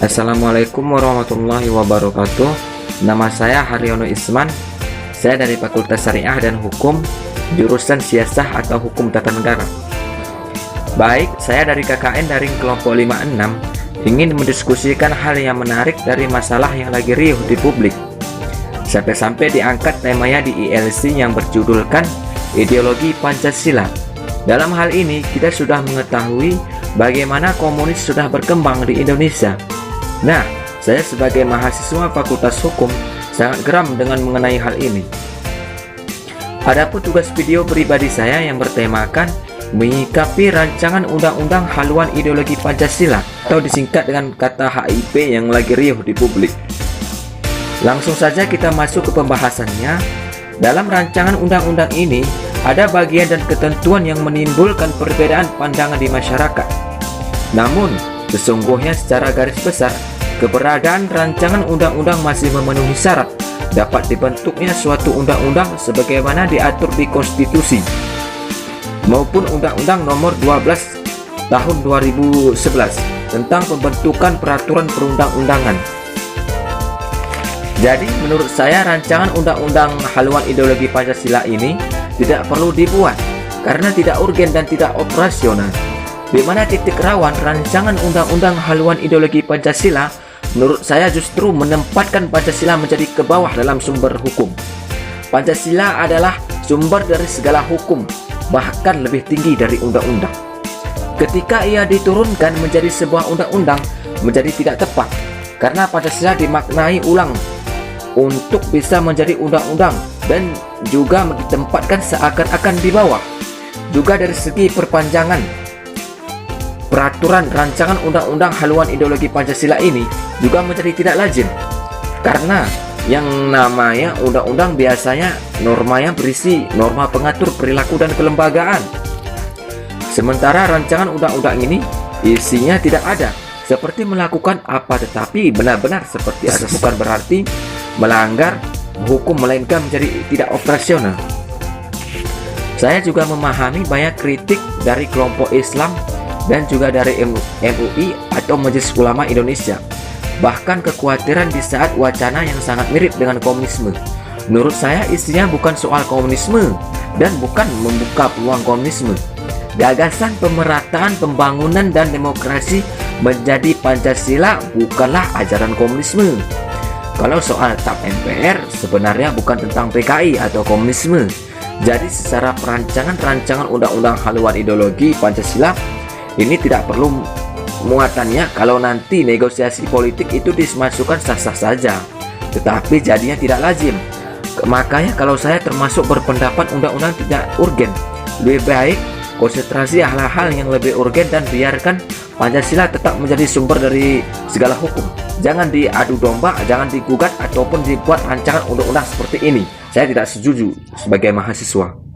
Assalamualaikum warahmatullahi wabarakatuh. Nama saya Haryono Isman. Saya dari Fakultas Syariah dan Hukum, jurusan Siasah atau Hukum Tata Negara. Baik, saya dari KKN Daring Kelompok 56 ingin mendiskusikan hal yang menarik dari masalah yang lagi riuh di publik. Sampai-sampai diangkat temanya di ILC yang berjudulkan Ideologi Pancasila. Dalam hal ini, kita sudah mengetahui bagaimana komunis sudah berkembang di Indonesia. Nah, saya sebagai mahasiswa Fakultas Hukum sangat geram dengan mengenai hal ini. Adapun tugas video pribadi saya yang bertemakan menyikapi rancangan undang-undang haluan ideologi Pancasila atau disingkat dengan kata HIP yang lagi riuh di publik. Langsung saja kita masuk ke pembahasannya. Dalam rancangan undang-undang ini ada bagian dan ketentuan yang menimbulkan perbedaan pandangan di masyarakat. Namun, sesungguhnya secara garis besar, keberadaan rancangan undang-undang masih memenuhi syarat dapat dibentuknya suatu undang-undang sebagaimana diatur di konstitusi maupun Undang-Undang Nomor 12 Tahun 2011 tentang pembentukan peraturan perundang-undangan. Jadi menurut saya rancangan undang-undang haluan ideologi Pancasila ini tidak perlu dibuat karena tidak urgen dan tidak operasional. Di mana titik rawan rancangan undang-undang haluan ideologi Pancasila menurut saya justru menempatkan Pancasila menjadi ke bawah dalam sumber hukum. Pancasila adalah sumber dari segala hukum, bahkan lebih tinggi dari undang-undang. Ketika ia diturunkan menjadi sebuah undang-undang, menjadi tidak tepat, karena Pancasila dimaknai ulang untuk bisa menjadi undang-undang dan juga ditempatkan seakan-akan di bawah. Juga dari segi perpanjangan peraturan rancangan undang-undang haluan ideologi Pancasila ini juga menjadi tidak lazim, karena yang namanya undang-undang biasanya normanya berisi norma pengatur perilaku dan kelembagaan. Sementara rancangan undang-undang ini isinya tidak ada, seperti melakukan apa tetapi benar-benar seperti asas, bukan berarti melanggar hukum melainkan menjadi tidak operasional. Saya juga memahami banyak kritik dari kelompok Islam dan juga dari MUI atau Majelis Ulama Indonesia, bahkan kekhawatiran di saat wacana yang sangat mirip dengan komunisme. Menurut saya isinya bukan soal komunisme dan bukan membuka peluang komunisme. Gagasan pemerataan pembangunan dan demokrasi menjadi Pancasila bukanlah ajaran komunisme. Kalau soal TAP MPR sebenarnya bukan tentang PKI atau komunisme. Jadi secara rancangan undang-undang haluan ideologi Pancasila ini tidak perlu muatannya kalau nanti negosiasi politik itu dimasukkan sah-sah saja, tetapi jadinya tidak lazim. Makanya kalau saya termasuk berpendapat undang-undang tidak urgen. Lebih baik konsentrasi hal-hal yang lebih urgen dan biarkan Pancasila tetap menjadi sumber dari segala hukum. Jangan diadu domba, jangan digugat ataupun dibuat rancangan undang-undang seperti ini. Saya tidak setuju sebagai mahasiswa.